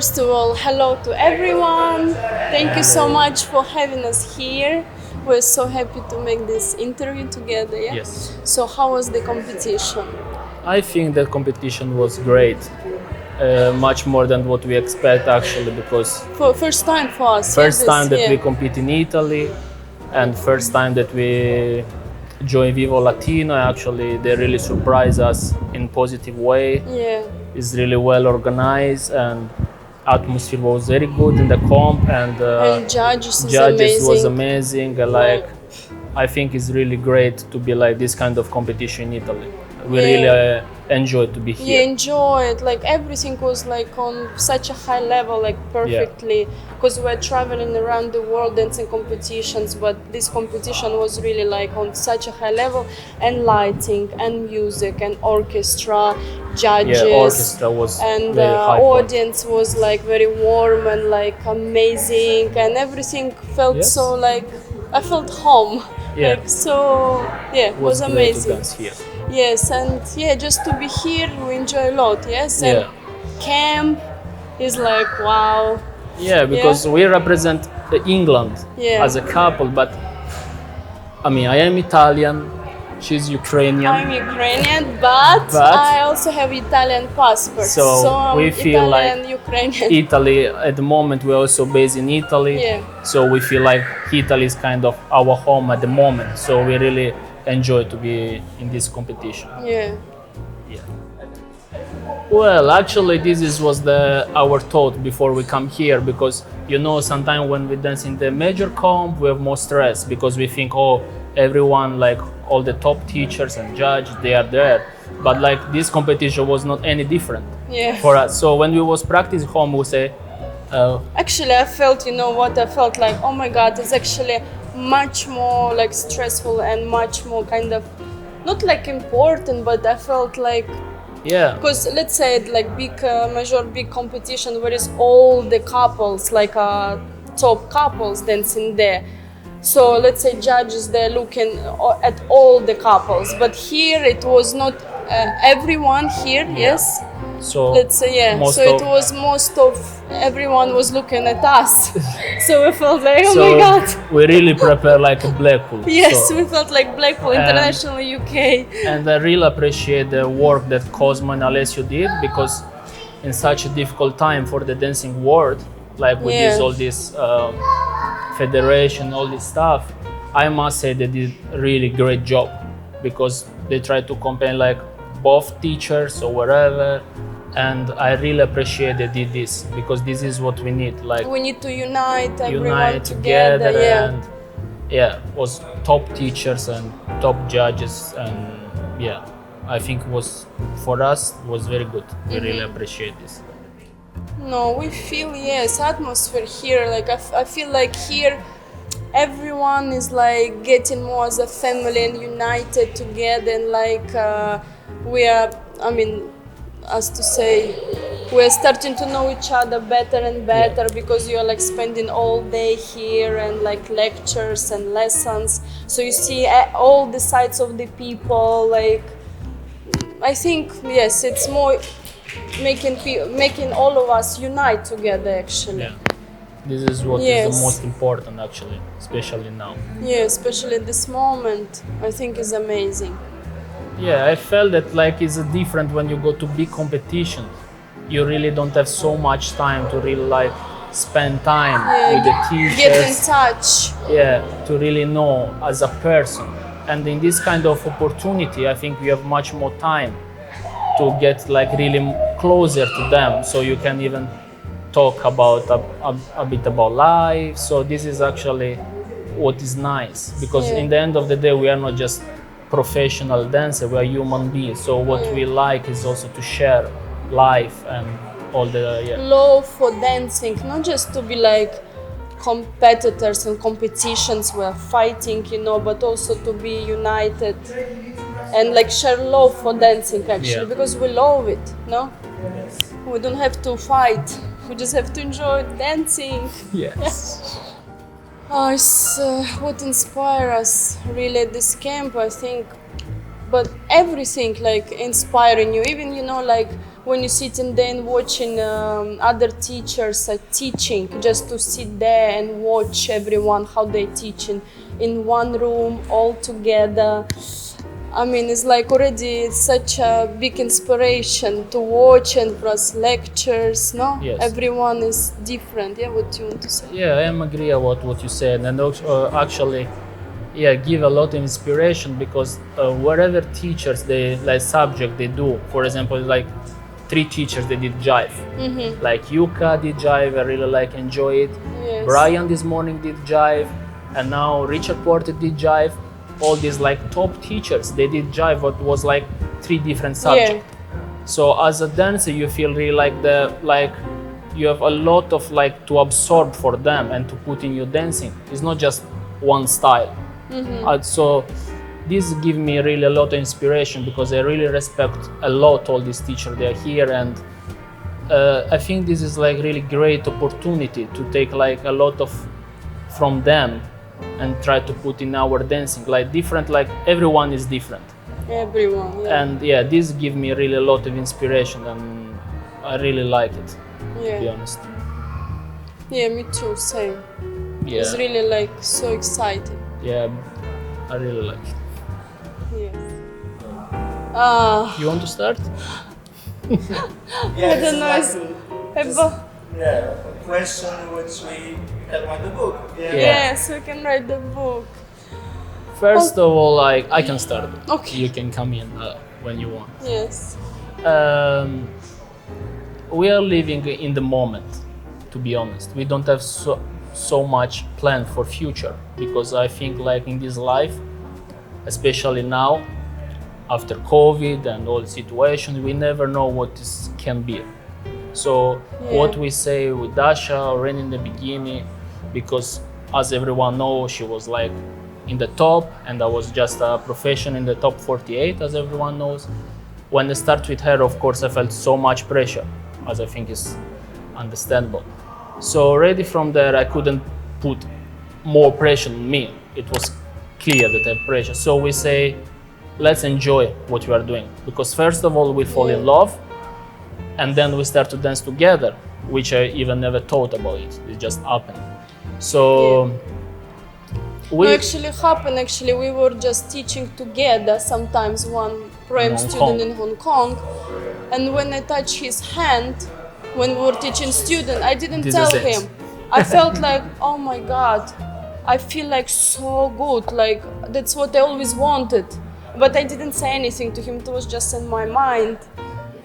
First of all, hello to everyone. Thank you so much for having us here. We're so happy to make this interview together. Yeah? Yes. So how was the competition? I think the competition was great, much more than what we expect actually, because For first time for us. first time that we yeah. compete in Italy, and first time that we join VIVO Latino. Actually, they really surprised us in positive way. Yeah. It's really well organized, and atmosphere was very good in the comp, and And judges was amazing. amazing. Like, I think it's really great to be like this kind of competition in Italy. We really enjoyed to be here. Yeah, enjoy it. Like everything was like on such a high level, like perfectly. Because we're traveling around the world dancing competitions, but this competition was really like on such a high level, and lighting, and music, and orchestra, judges. Yeah, orchestra was and very high audience was like very warm and like amazing, and everything felt so like I felt home. Yeah. Like so, yeah, it was great amazing. to dance here. Yes, and yeah, just to be here, we enjoy a lot. Yes, and camp is like wow. Yeah, because we represent England as a couple, but I mean, I am Italian, she's Ukrainian. I'm Ukrainian, but I also have Italian passport. So we feel Italian, like Ukrainian. Italy, at the moment we're also based in Italy. So we feel like Italy is kind of our home at the moment. So we really enjoy to be in this competition. Yeah. Well, actually, was our thought before we come here, because you know, sometimes when we dance in the major comp, we have more stress because we think, oh, everyone, like all the top teachers and judges, they are there. But like this competition was not any different for us. So when we was practicing home, we say. Actually, I felt, you know what? I felt like, oh my God, it's actually much more like stressful and much more kind of not like important, but I felt like. Yeah. Because let's say like big big competition where is all the couples like top couples dancing there. So let's say judges they're looking at all the couples, but here it was not everyone here. Yes. So let's say it was most of everyone was looking at us. So we felt like oh my God. We really prepare like a Blackpool. Yes, we felt like Blackpool International UK. And I really appreciate the work that Cosmo and Alessio did, because in such a difficult time for the dancing world, like with all this federation, all this stuff, I must say they did a really great job, because they tried to combine like both teachers or wherever. And I really appreciate they did this, because this is what we need. Like we need to unite everyone together. And was top teachers and top judges, and I think was for us was very good. We really appreciate this. No, we feel atmosphere here. Like I feel like here, everyone is like getting more as a family and united together, and like we are. I mean. As to say, we're starting to know each other better and better because you're like spending all day here and like lectures and lessons. So you see all the sides of the people. Like I think it's more making all of us unite together actually. Yeah. This is what is the most important actually, especially now. Yeah, especially this moment, I think is amazing. Yeah, I felt that like it's different when you go to big competitions. You really don't have so much time to really like spend time with the teachers. Get in touch. Yeah, to really know as a person. And in this kind of opportunity, I think you have much more time to get like really closer to them, so you can even talk about a bit about life. So this is actually what is nice, because in the end of the day, we are not just professional dancer, we are human beings. So what we like is also to share life and all the love for dancing, not just to be like competitors and competitions we're fighting, you know, but also to be united and like share love for dancing actually, because we love it, no? We don't have to fight, we just have to enjoy dancing. Yes. It's what inspires us really at this camp, I think. But everything like inspiring you, even, you know, like when you sitting there and watching other teachers teaching, just to sit there and watch everyone how they teaching in one room all together. I mean, it's like already such a big inspiration to watch, and plus lectures, no? Yes. Everyone is different. Yeah, what do you want to say? Yeah, I am agree about what you said, and actually, yeah, give a lot of inspiration because whatever teachers they like subject they do, for example, like 3 teachers they did jive, like Yuka did jive, I really like enjoy it. Yes. Brian this morning did jive, and now Richard Porter did jive. All these like top teachers they did jive, but was like 3 different subjects. So as a dancer you feel really like you have a lot of like to absorb for them and to put in your dancing. It's not just one style. So this give me really a lot of inspiration because I really respect a lot all these teachers they are here, and I think this is like really great opportunity to take like a lot of from them and try to put in our dancing like different, like everyone is different. Everyone, yeah. And yeah, this give me really a lot of inspiration, and I really like it, to be honest. Yeah, me too, same. Yeah. It's really like so exciting. Yeah, I really like it. Yes. You want to start? I don't know. Yeah, a question which we can write the book. Yeah. Yes, we can write the book. First of all, like I can start. Okay. You can come in when you want. Yes. We are living in the moment, to be honest. We don't have so much planned for future, because I think like in this life, especially now, after COVID and all the situations, we never know what this can be. So what we say with Dasha already in the beginning, because as everyone knows, she was like in the top, and I was just a professional in the top 48, as everyone knows. When I started with her, of course, I felt so much pressure, as I think is understandable. So already from there, I couldn't put more pressure on me. It was clear that I have pressure. So we say, let's enjoy what we are doing, because first of all, we fall in love, and then we start to dance together, which I even never thought about it. It just happened. So No, actually happened. Actually, we were just teaching together. Sometimes one prem student in Hong Kong, and when I touched his hand, when we were teaching student, I didn't tell him. I felt like, oh my God, I feel like so good. Like that's what I always wanted, but I didn't say anything to him. It was just in my mind.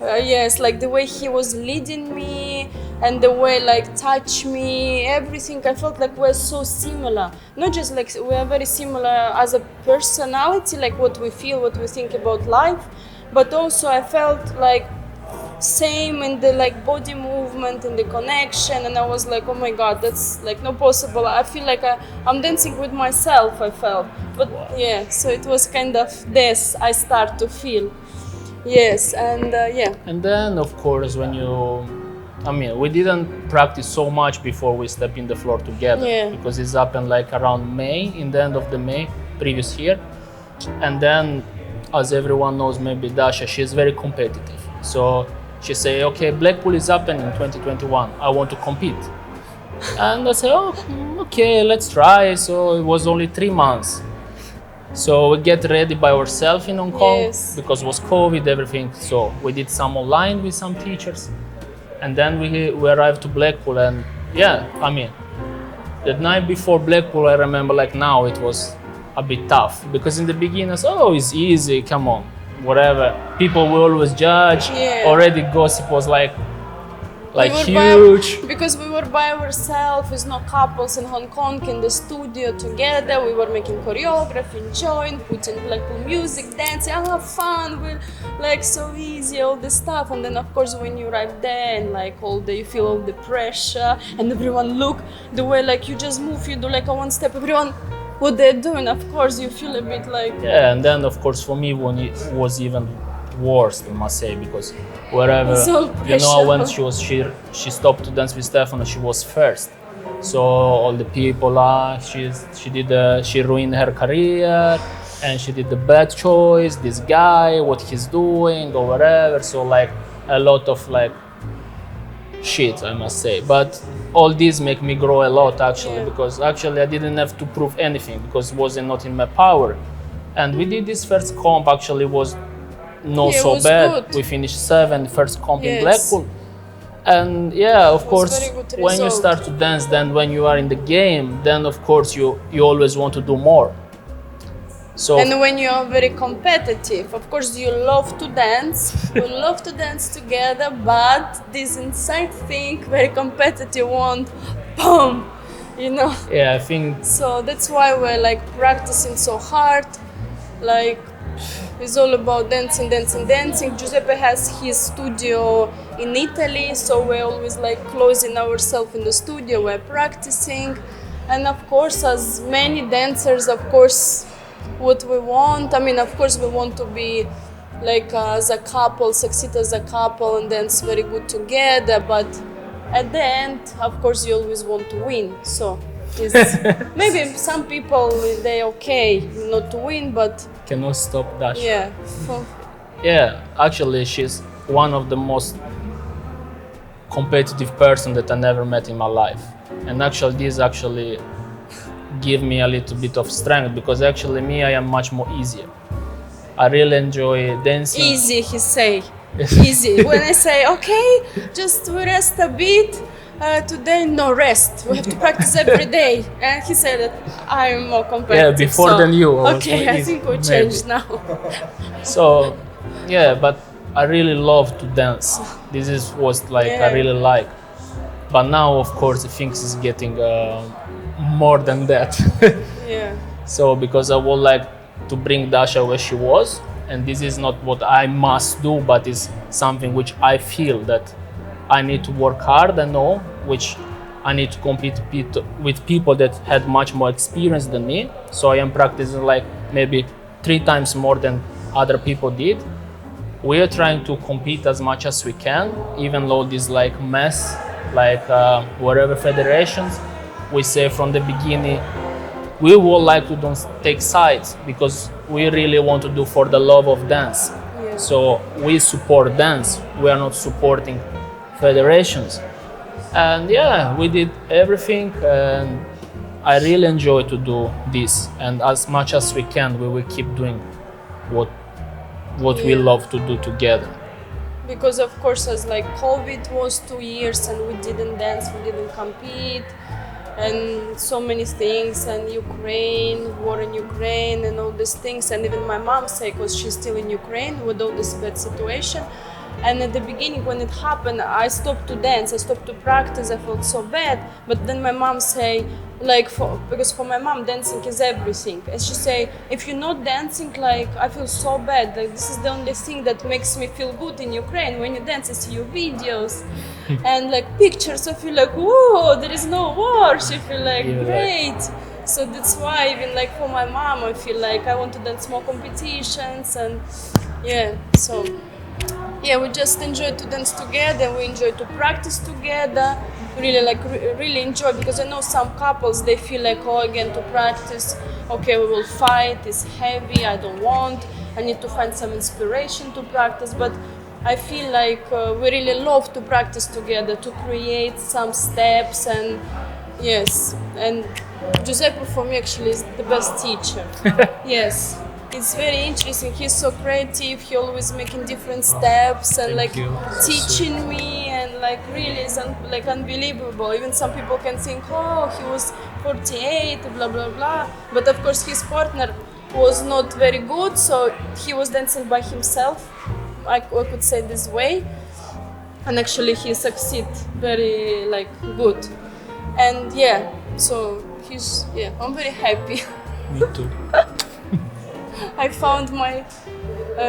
Yes, like the way he was leading me and the way like touch me, everything, I felt like we're so similar. Not just like we are very similar as a personality, like what we feel, what we think about life, but also I felt like same in the like body movement and the connection, and I was like, oh my God, that's like not possible. I feel like I'm dancing with myself, I felt. But yeah, so it was kind of this I start to feel. Yes, and yeah. And then, of course, when we didn't practice so much before we step in the floor together, because it's happened like around May, in the end of the May, previous year. And then, as everyone knows, maybe Dasha, she's very competitive. So she say, okay, Blackpool is happening in 2021, I want to compete. And I say, oh, okay, let's try. So it was only 3 months. So we get ready by ourselves in Hong Kong, because it was COVID, everything. So we did some online with some teachers, and then we arrived to Blackpool. And yeah, the night before Blackpool, I remember like now it was a bit tough, because in the beginning I said, oh, it's easy, come on, whatever. People will always judge. Already gossip was like huge. Because we were by ourselves, with no couples in Hong Kong in the studio together. We were making choreography, enjoying, putting Blackpool music, dancing, fun, we're like so easy, all this stuff. And then of course when you arrive there and like you feel all the pressure, and everyone look the way like you just move, you do like a one step, everyone what they're doing, of course you feel a bit like... Yeah, and then of course for me when it was even worse, I must say, because wherever, when she stopped to dance with Stefano, she was first. So all the people, she ruined her career, and she did the bad choice, this guy, what he's doing or whatever. So like a lot of like shit, I must say. But all these make me grow a lot actually, Yeah. because actually I didn't have to prove anything because it wasn't not in my power. And we did this first comp, actually was not Yeah, it so was bad. good. We finished 7th, first comp in Yes. Blackpool. And yeah, of was course, very good when you result. start to dance, then when you are in the game, then of course you always want to do more. So And when you are very competitive, of course you love to dance, you love to dance together, but this inside thing, very competitive one, boom, you know. yeah, I think So that's why we're like practicing so hard, like it's all about dancing, dancing, dancing. Giuseppe has his studio in Italy, so we're always like closing ourselves in the studio, we're practicing. And of course, as many dancers, of course, what we want, I mean, of course, we want to be like as a couple, succeed as a couple and dance very good together, but at the end, of course, you always want to win. So it's, maybe some people, they okay not to win, but cannot stop Dasha. yeah. So, Yeah, actually, she's one of the most competitive person that I never met in my life. And actually, this actually give me a little bit of strength because actually me, I am much more easier. I really enjoy dancing. easy, he say. Easy. When I say, okay, just we rest a bit, today no rest. We have to practice every day. And he said that I'm more competitive. Yeah, before than you, I was Okay, more I easy, think we maybe. changed now. So, yeah, but I really love to dance. This is what like I Yeah. really like. But now, of course, the things is getting more than that. Yeah. So, because I would like to bring Dasha where she was, and this is not what I must do, but is something which I feel that I need to work hard and know, which I need to compete with people that had much more experience than me. So I am practicing like maybe 3 times more than other people did. We are trying to compete as much as we can, even though this like mess, like whatever federations, we say from the beginning, we would like to don't take sides because we really want to do for the love of dance. Yeah. So we support dance. We are not supporting federations. And yeah, we did everything, and I really enjoy to do this. And as much as we can, we will keep doing what we Yeah. love to do together. Because of course, as like COVID was 2 years and we didn't dance, we didn't compete, and so many things, and Ukraine, war in Ukraine, and all these things, and even my mom say, because she's still in Ukraine with all this bad situation. And at the beginning, when it happened, I stopped to dance, I stopped to practice, I felt so bad. But then my mom say, like, because for my mom, dancing is everything. And she say, if you're not dancing, like, I feel so bad. Like, this is the only thing that makes me feel good in Ukraine. When you dance, I see your videos and like pictures. I feel like, whoa, there is no war. She feel like, Yeah, great. So that's why even like for my mom, I feel like I want to dance more competitions, and yeah, so. Yeah, we just enjoy to dance together. We enjoy to practice together. Really like really enjoy, because I know some couples, they feel like, oh, again to practice. Okay, we will fight. It's heavy. I don't want. I need to find some inspiration to practice. But I feel like we really love to practice together, to create some steps, and yes. And Giuseppe for me actually is the best teacher. Yes. It's very interesting. He's so creative. He always making different steps and like you. teaching me, and like really is like unbelievable. Even some people can think, oh, he was 48, blah blah blah. But of course, his partner was not very good, so he was dancing by himself. I could say this way, and actually he succeed very like good. And yeah, so I'm very happy. Me too. I found my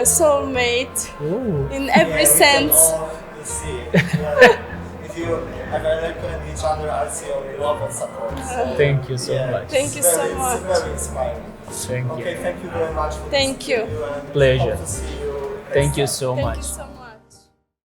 soulmate Ooh. in every sense. We'll see. If you ever look at each other, I'll see only love and support. So, Thank you so yeah, much. Thank you so much. It's very inspiring. Thank Okay, you. thank you very much. For Thank this you. interview, and Pleasure. hope to see you next Thank you time. so Thank much. you so much.